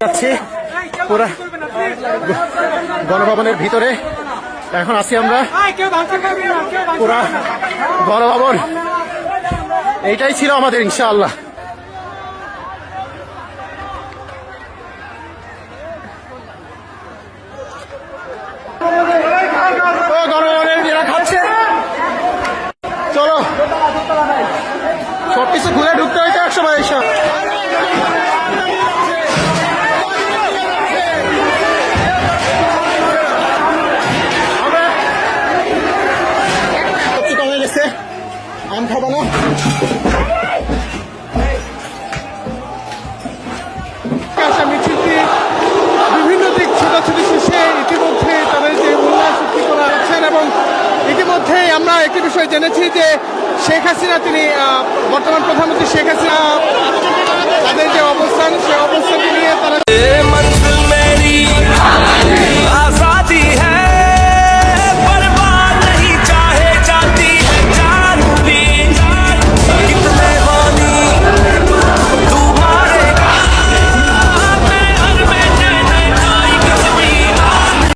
যাচ্ছি পুরা গণভবনের ভিতরে। এখন আছি আমরা পুরা গণভবন। এইটাই ছিল আমাদের, ইনশাআল্লাহ। গণভবনের এরা খাচ্ছে, চলো সবকিছু ঘুরে ঢুকতে হইতে একসময় এইসব। আম খাবো না? মিছিলটি বিভিন্ন দিক ছোটাছুটি শেষে ইতিমধ্যে তাদের যে উল্লাস সৃষ্টি করা হচ্ছেন, এবং ইতিমধ্যেই আমরা একটি বিষয় জেনেছি যে শেখ হাসিনা, তিনি বর্তমান প্রধানমন্ত্রী শেখ হাসিনা, তাদের যে অবস্থান, সেই অবস্থানটি নিয়ে তারা